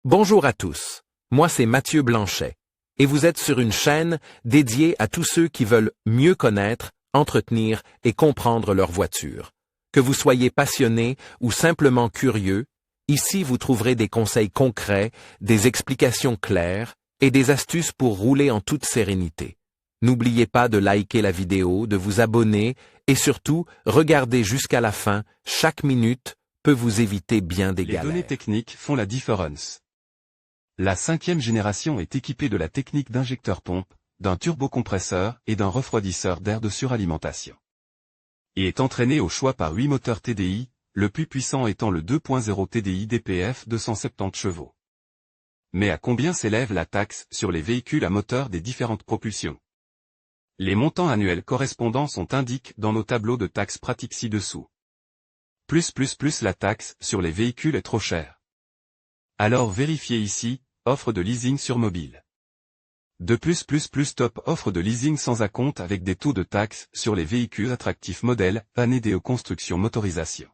Bonjour à tous, moi c'est Mathieu Blanchet, et vous êtes sur une chaîne dédiée à tous ceux qui veulent mieux connaître, entretenir et comprendre leur voiture. Que vous soyez passionné ou simplement curieux, ici vous trouverez des conseils concrets, des explications claires et des astuces pour rouler en toute sérénité. N'oubliez pas de liker la vidéo, de vous abonner et surtout, regardez jusqu'à la fin, chaque minute peut vous éviter bien des galères. Les données techniques font la différence. La 5e génération est équipée de la technique d'injecteur-pompe, d'un turbocompresseur et d'un refroidisseur d'air de suralimentation. Et est entraînée au choix par 8 moteurs TDI, le plus puissant étant le 2.0 TDI DPF de 170 chevaux. Mais à combien s'élève la taxe sur les véhicules à moteur des différentes propulsions? Les montants annuels correspondants sont indiqués dans nos tableaux de taxes pratiques ci-dessous. La taxe sur les véhicules est trop chère. Alors vérifiez ici, offre de leasing sur mobile. De top offre de leasing sans acompte avec des taux de taxe sur les véhicules attractifs modèles, année construction motorisation.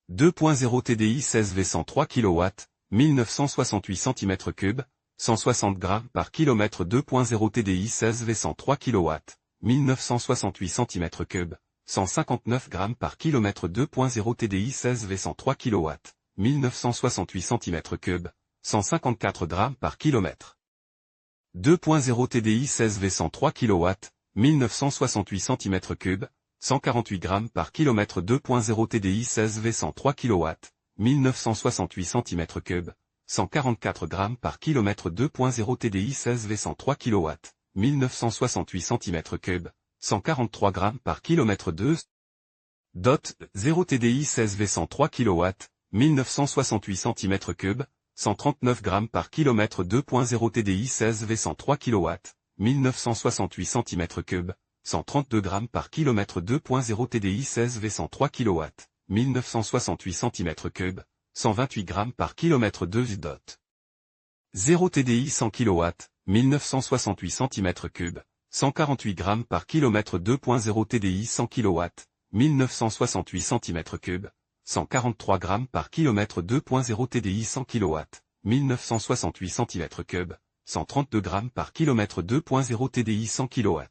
2.0 TDI 16 V103 kW, 1968 cm3, 160 grammes par km 2.0 TDI 16 V103 kW, 1968 cm3, 159 grammes par km 2.0 TDI 16 V103 kW, 1968 cm3, 154 grammes par km. 2.0 TDI 16 V103 kW, 1968 cm3, 148 grammes par km 2.0 TDI 16 V103 kW, 1968 cm3, 144 grammes par km 2.0 TDI 16 V103 kW, 1968 cm3, 143 grammes par km 2. 0 TDI 16 V103 kW, 1968 cm3, 139 grammes par km 2.0 TDI 16 V103 kW, 1968 cm3, 132 grammes par km 2.0 TDI 16 V103 kW, 1968 cm3, 128 grammes par km 2. 0 TDI 100 kW, 1968 cm3, 148 grammes par km 2.0 TDI 100 kW, 1968 cm3, 143 grammes par km 2.0 TDI 100 kW, 1968 cm3, 132 grammes par km 2.0 TDI 100 kW.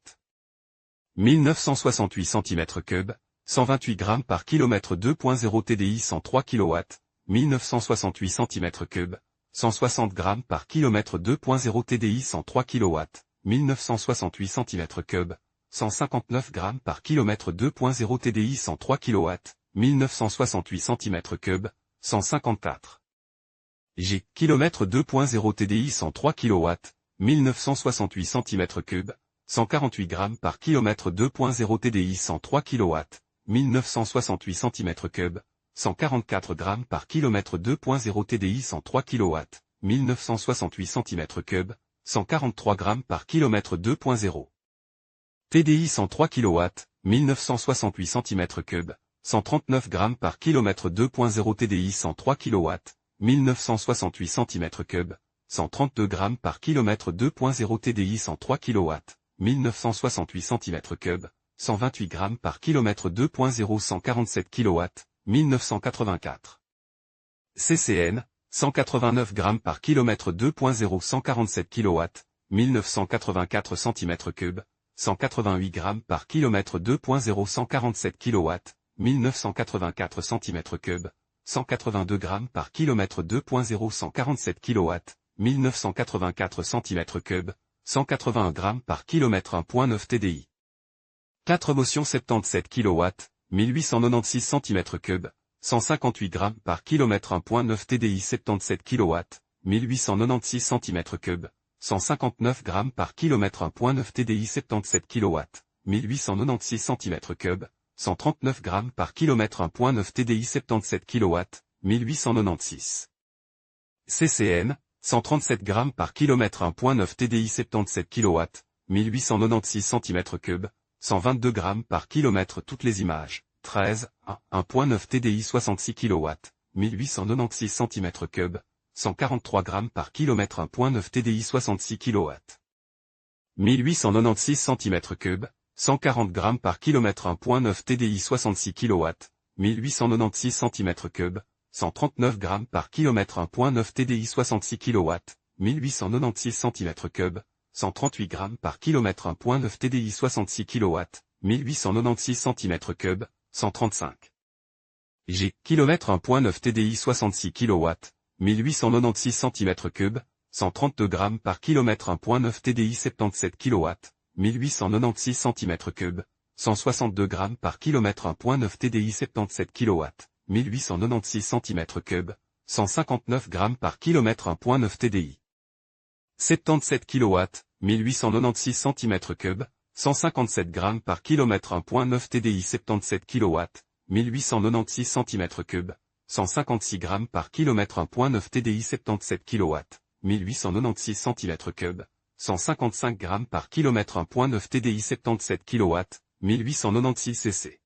1968 cm3, 128 grammes par km 2.0 TDI 103 kW, 1968 cm3, 160 grammes par km 2.0 TDI 103 kW, 1968 cm3, 159 grammes par km 2.0 TDI 103 kW, 1968 cm3, 154 G km 2.0 TDI 103 kW, 1968 cm3, 148 grammes par km 2.0 TDI 103 kW, 1968 cm3, 144 grammes par km 2.0 TDI 103 kW, 1968 cm3, 143 grammes par km 2.0 TDI 103 kW, 1968 cm3, 139 grammes par km 2.0 TDI 103 kW, 1968 cm3, 132 grammes par km 2.0 TDI 103 kW, 1968 cm3, 128 grammes par km 2.0 147 kW, 1984. CCN, 189 grammes par km 2.0 147 kW, 1984 cm3, 188 grammes par km 2.0 147 kW, 1984 cm3, 182 grammes par km 2.0 147 kW, 1984 cm3, 181 grammes par km 1.9 TDI. 4 motions 77 kW, 1896 cm3, 158 grammes par km 1.9 TDI 77 kW, 1896 cm3, 159 grammes par km 1.9 TDI 77 kW, 1896 cm3, 139 grammes par km 1.9 TDI 77 kW, 1896. CCN, 137 grammes par km 1.9 TDI 77 kW, 1896 cm3, 122 grammes par km toutes les images, 13, 1.9 TDI 66 kW, 1896 cm3, 143 grammes par km 1.9 TDI 66 kW. 1896 cm3, 140 grammes par km 1.9 TDI 66 kW, 1896 cm3, 139 grammes par kilomètre 1.9 TDI 66 kW, 1896 cm3, 138 grammes par kilomètre 1.9 TDI 66 kW, 1896 cm3, 135 G. Kilomètre 1.9 TDI 66 kW, 1896 cm3, 132 grammes par kilomètre 1.9 TDI 77 kW, 1896 cm3, 162 grammes par kilomètre 1.9 TDI 77 kW, 1896 cm3, 159 grammes par kilomètre 1.9 TDI 77 kW, 1896 cm3, 157 grammes par kilomètre 1.9 TDI 77 kW, 1896 cm3, 156 grammes par kilomètre 1.9 TDI 77 kW, 1896 cm3, 155 grammes par kilomètre 1.9 TDI 77 kW, 1896 cc.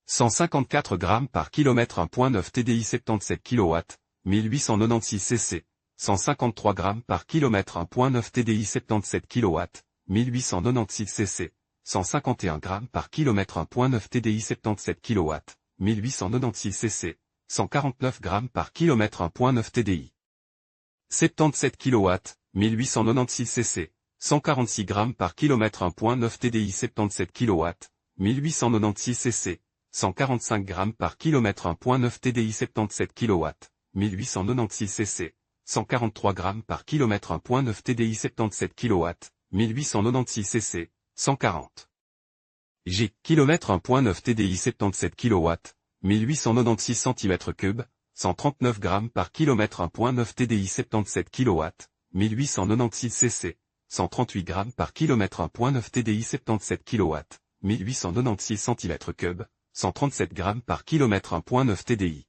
154 grammes par kilomètre 1.9 TDI 77 kW, 1896 cc. 153 grammes par kilomètre 1.9 TDI 77 kW, 1896 cc. 151 grammes par kilomètre 1.9 TDI 77 kW, 1896 cc. 149 grammes par kilomètre 1.9 TDI 77 kW, 1896 cc. 146 grammes par kilomètre 1.9 TDI 77 kW, 1896 cc. 145 grammes par kilomètre 1.9 TDI 77 kW, 1896 cc. 143 grammes par kilomètre 1.9 TDI 77 kW, 1896 cc. 140 G. Kilomètre 1.9 TDI 77 kW, 1896 cm3, 139 grammes par kilomètre 1.9 TDI 77 kW, 1896 cc. 138 grammes par kilomètre 1.9 TDI 77 kW, 1896 cm3, 137 grammes par kilomètre 1.9 TDI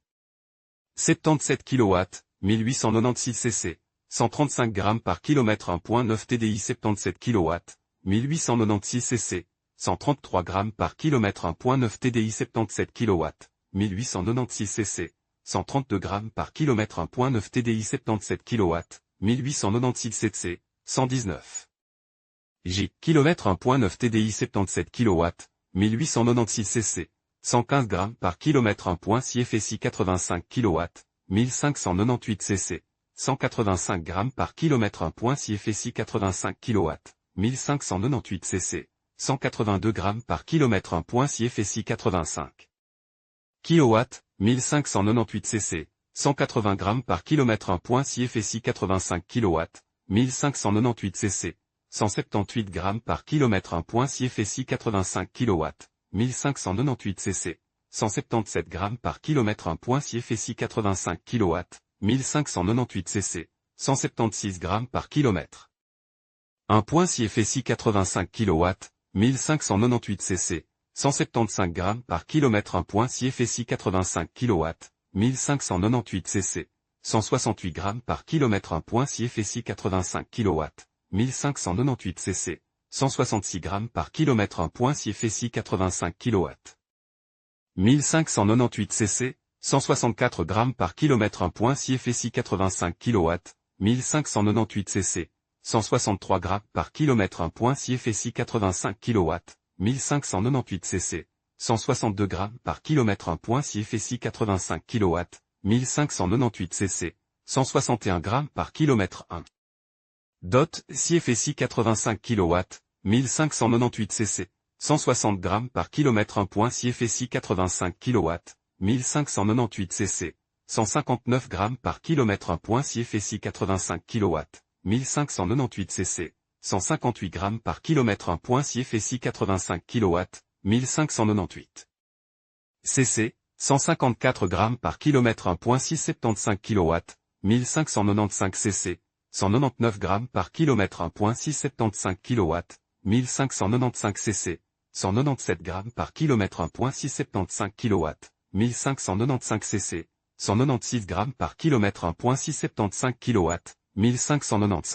77 kW, 1896 cc. 135 grammes par kilomètre 1.9 TDI 77 kW, 1896 cc. 133 grammes par kilomètre 1.9 TDI 77 kW, 1896 cc. 132 grammes par kilomètre 1.9 TDI 77 kW, 1896 cc. 119 G. Kilomètre 1.9 TDI 77 kW, 1896 cc. 115 grammes par kilomètre 1.6 FSI 85 kW, 1598 cc. 185 grammes par kilomètre 1.6 FSI 85 kW, 1598 cc. 182 grammes par kilomètre 1.6 FSI 85 kW, 1598 cc. 180 grammes par kilomètre 1.6 FSI 85 kW, 1598 cc. 178 grammes par kilomètre 1.6 FSI 85 kW, 1598 cc. 177 grammes par kilomètre 1.6 FSI 85 kW, 1598 cc. 176 grammes par kilomètre 1.6 FSI 85 kW, 1598 cc. 175 grammes par kilomètre 1.6 FSI 85 kW, 1598 cc. 168 grammes par kilomètre 1.6 FSI 85 kW, 1598 cc. 166 grammes par kilomètre 1.6 FSI 85 kW, 1598 cc. 164 grammes par kilomètre 1.6 FSI 85 kW, 1598 cc. 163 grammes par kilomètre 1.6 FSI 85 kW, 1598 cc. 162 grammes par kilomètre 1.6 FSI 85 kW, 1598 cc. 161 grammes par kilomètre 1. Dot, 6 FSI 85 kW, 1598 cc. 160 grammes par kilomètre 1.6 FSI 85 kW, 1598 cc. 159 grammes par kilomètre 1.6 FSI 85 kW, 1598 cc. 158 grammes par kilomètre 1.6 FSI 85 kW, 1598 cc. 154 grammes par kilomètre 1.6 75 kW, 1595 cc. 199 grammes par kilomètre 1.6 75 kW, 1595 cc. 197 grammes par kilomètre 1.6 75 kW, 1595 cc. 196 grammes par kilomètre 1.6 75 kW, 1595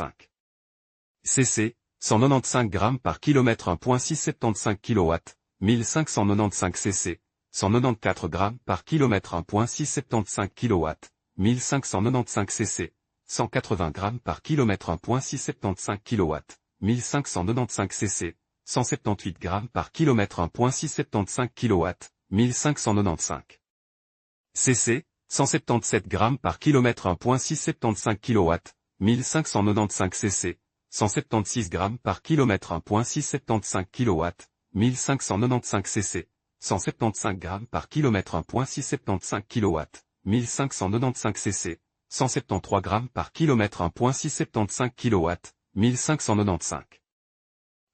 cc. 195 grammes par kilomètre 1.6 75 kW, 1595 cc. 194 grammes par kilomètre 1.6 75 kW, 1595 cc. 180 grammes par kilomètre 1.6 75 kW, 1595 cc. 178 grammes par kilomètre 1.6 75 kW, 1595 cc. 177 grammes par kilomètre 1.675 kW, 1595 cc, 176 grammes par kilomètre 1.675 kW, 1595 cc, 175 grammes par kilomètre 1.675 kW, 1595 cc, 173 grammes par kilomètre 1.675 kW, 1595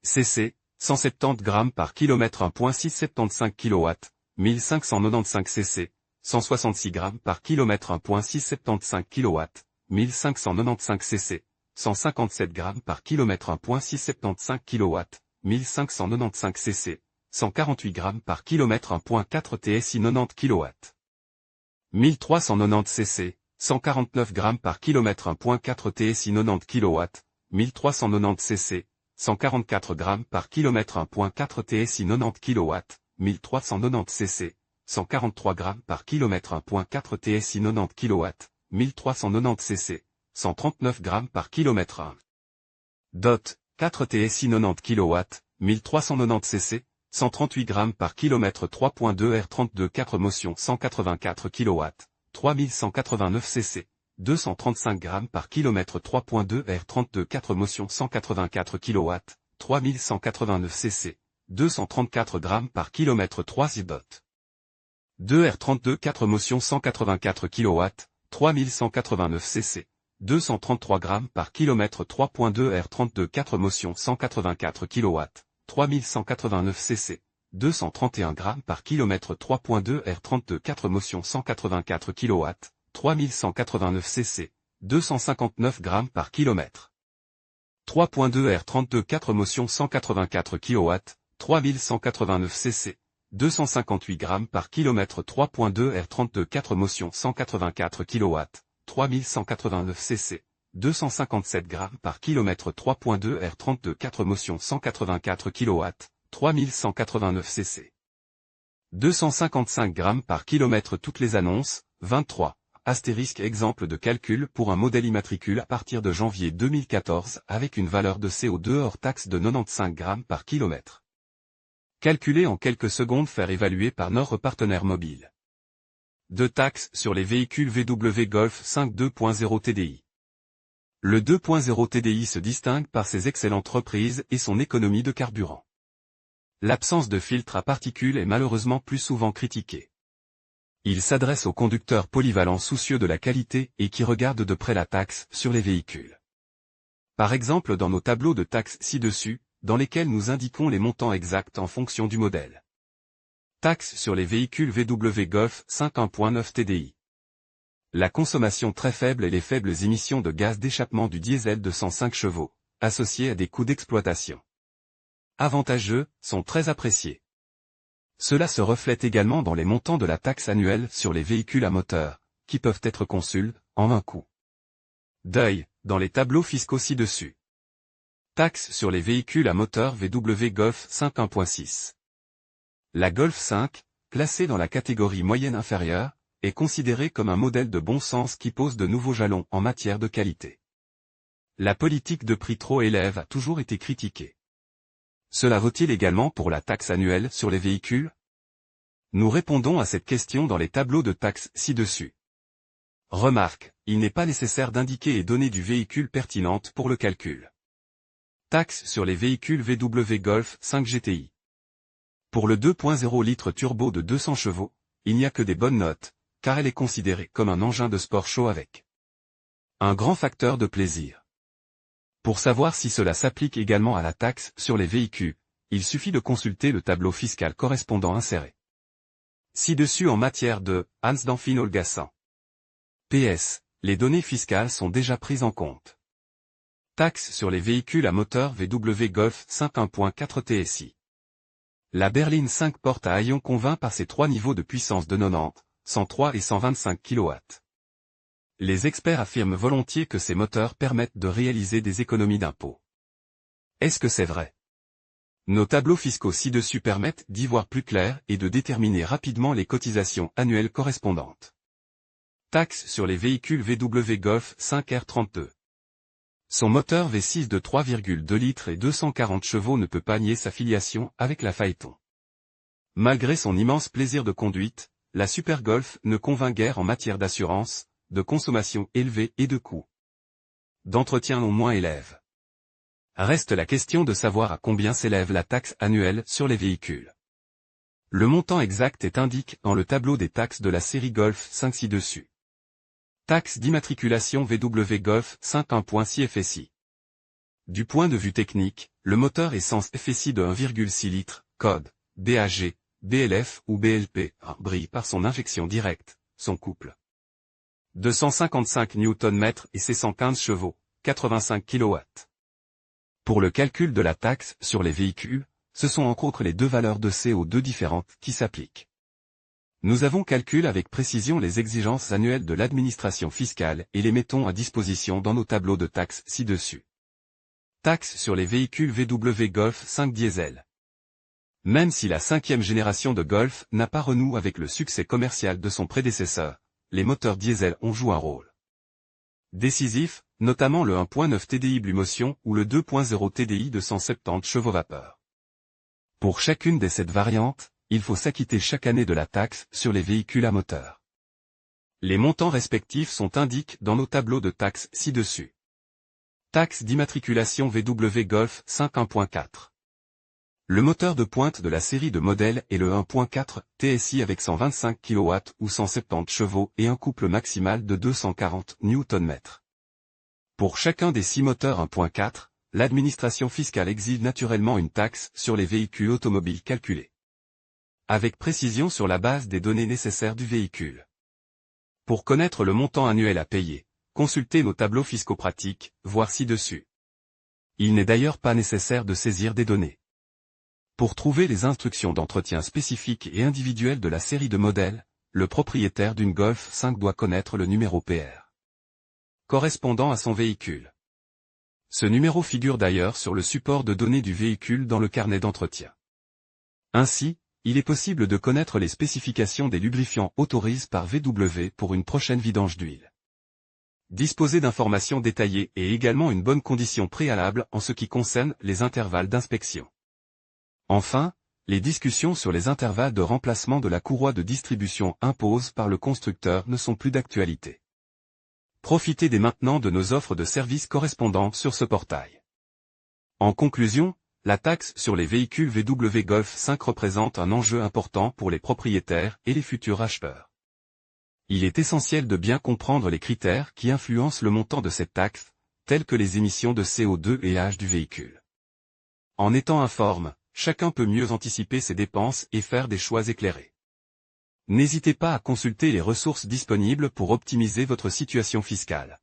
cc, 170 grammes par kilomètre 1.675 kW, 1595 cc, 166 grammes par kilomètre 1.675 kW, 1595 cc, 157 grammes par kilomètre 1.675 kW, 1595 cc, 148 grammes par kilomètre 1.4 TSI 90 kW. 1390 cc, 149 grammes par kilomètre 1.4 TSI 90 kW, 1390 cc, 144 grammes par kilomètre 1.4 TSI 90 kW, 1390 cc, 143 grammes par kilomètre 1.4 TSI 90 kW, 1390 cc, 139 grammes par kilomètre 1. Dot, 4 TSI 90 kW, 1390 cc, 138 grammes par kilomètre 3.2 R32 4 motion 184 kW, 3189 cc, 235 grammes par kilomètre 3.2 R32 4 motion 184 kW, 3189 cc, 234 grammes par kilomètre 3 dot. 2 R32 4 motion 184 kW, 3189 cc, 233 grammes par kilomètre 3.2 R32 4 motion 184 kW, 3189 cc, 231 grammes par kilomètre 3.2 R32 4 motion 184 kW, 3189 cc, 259 grammes par kilomètre. 3.2 R32 4 motion 184 kW, 3189 cc, 258 grammes par kilomètre 3.2 R32 4 motion 184 kW, 3189 cc, 257 grammes par kilomètre 3.2 R32 4 motion 184 kW, 3189 cc. 255 grammes par kilomètre. Toutes les annonces, 23. Astérisque exemple de calcul pour un modèle immatricule à partir de janvier 2014 avec une valeur de CO2 hors taxe de 95 grammes par kilomètre. Calculé en quelques secondes, faire évaluer par notre partenaire mobile. De taxes sur les véhicules VW Golf 5 2.0 TDI. Le 2.0 TDI se distingue par ses excellentes reprises et son économie de carburant. L'absence de filtre à particules est malheureusement plus souvent critiquée. Il s'adresse aux conducteurs polyvalents soucieux de la qualité et qui regardent de près la taxe sur les véhicules. Par exemple dans nos tableaux de taxes ci-dessus, dans lesquels nous indiquons les montants exacts en fonction du modèle. Taxe sur les véhicules VW Golf 5 1.9 TDI. La consommation très faible et les faibles émissions de gaz d'échappement du diesel de 105 chevaux, associées à des coûts d'exploitation avantageux, sont très appréciés. Cela se reflète également dans les montants de la taxe annuelle sur les véhicules à moteur, qui peuvent être conçus en un coup d'œil, dans les tableaux fiscaux ci-dessus. Taxe sur les véhicules à moteur VW Golf 5 1.6. La Golf 5, classée dans la catégorie moyenne inférieure, est considérée comme un modèle de bon sens qui pose de nouveaux jalons en matière de qualité. La politique de prix trop élève a toujours été critiquée. Cela vaut-il également pour la taxe annuelle sur les véhicules? Nous répondons à cette question dans les tableaux de taxes ci-dessus. Remarque, il n'est pas nécessaire d'indiquer et donner du véhicule pertinente pour le calcul. Taxe sur les véhicules VW Golf 5 GTI. Pour le 2.0 litre turbo de 200 chevaux, il n'y a que des bonnes notes, car elle est considérée comme un engin de sport chaud avec un grand facteur de plaisir. Pour savoir si cela s'applique également à la taxe sur les véhicules, il suffit de consulter le tableau fiscal correspondant inséré ci-dessus en matière de Hans-Danfin Holgassan. PS, les données fiscales sont déjà prises en compte. Taxe sur les véhicules à moteur VW Golf 5 1.4 TSI. La berline 5 porte à haillons convainc par ses trois niveaux de puissance de 90, 103 et 125 kW. Les experts affirment volontiers que ces moteurs permettent de réaliser des économies d'impôts. Est-ce que c'est vrai? Nos tableaux fiscaux ci-dessus permettent d'y voir plus clair et de déterminer rapidement les cotisations annuelles correspondantes. Taxe sur les véhicules VW Golf 5 R32. Son moteur V6 de 3,2 litres et 240 chevaux ne peut pas nier sa filiation avec la Phaéton. Malgré son immense plaisir de conduite, la Super Golf ne convainc guère en matière d'assurance, de consommation élevée et de coûts d'entretien non moins élèves. Reste la question de savoir à combien s'élève la taxe annuelle sur les véhicules. Le montant exact est indiqué dans le tableau des taxes de la série Golf 5 ci-dessus. Taxe d'immatriculation VW Golf 5.1.6 FSI. Du point de vue technique, le moteur essence FSI de 1,6 litres, code BAG, BLF ou BLP, brille par son injection directe, son couple. 255 Nm et ses 115 chevaux, 85 kW. Pour le calcul de la taxe sur les véhicules, ce sont entre autres les deux valeurs de CO2 différentes qui s'appliquent. Nous avons calculé avec précision les exigences annuelles de l'administration fiscale et les mettons à disposition dans nos tableaux de taxes ci-dessus. Taxe sur les véhicules VW Golf 5 diesel. Même si la 5e génération de Golf n'a pas renoué avec le succès commercial de son prédécesseur, les moteurs diesel ont joué un rôle décisif, notamment le 1.9 TDI Blue Motion ou le 2.0 TDI de 170 chevaux vapeur. Pour chacune des 7 variantes, il faut s'acquitter chaque année de la taxe sur les véhicules à moteur. Les montants respectifs sont indiqués dans nos tableaux de taxes ci-dessus. Taxe d'immatriculation VW Golf 5 1.4. Le moteur de pointe de la série de modèles est le 1.4 TSI avec 125 kW ou 170 chevaux et un couple maximal de 240 Nm. Pour chacun des 6 moteurs 1.4, l'administration fiscale exige naturellement une taxe sur les véhicules automobiles calculée avec précision sur la base des données nécessaires du véhicule. Pour connaître le montant annuel à payer, consultez nos tableaux fiscaux pratiques, voir ci-dessus. Il n'est d'ailleurs pas nécessaire de saisir des données. Pour trouver les instructions d'entretien spécifiques et individuelles de la série de modèles, le propriétaire d'une Golf 5 doit connaître le numéro PR correspondant à son véhicule. Ce numéro figure d'ailleurs sur le support de données du véhicule dans le carnet d'entretien. Ainsi, il est possible de connaître les spécifications des lubrifiants autorisés par VW pour une prochaine vidange d'huile. Disposer d'informations détaillées est également une bonne condition préalable en ce qui concerne les intervalles d'inspection. Enfin, les discussions sur les intervalles de remplacement de la courroie de distribution imposées par le constructeur ne sont plus d'actualité. Profitez dès maintenant de nos offres de services correspondantes sur ce portail. En conclusion, la taxe sur les véhicules VW Golf 5 représente un enjeu important pour les propriétaires et les futurs acheteurs. Il est essentiel de bien comprendre les critères qui influencent le montant de cette taxe, tels que les émissions de CO2 et l'âge du véhicule. En étant informe, chacun peut mieux anticiper ses dépenses et faire des choix éclairés. N'hésitez pas à consulter les ressources disponibles pour optimiser votre situation fiscale.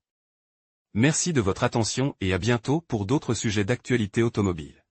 Merci de votre attention et à bientôt pour d'autres sujets d'actualité automobile.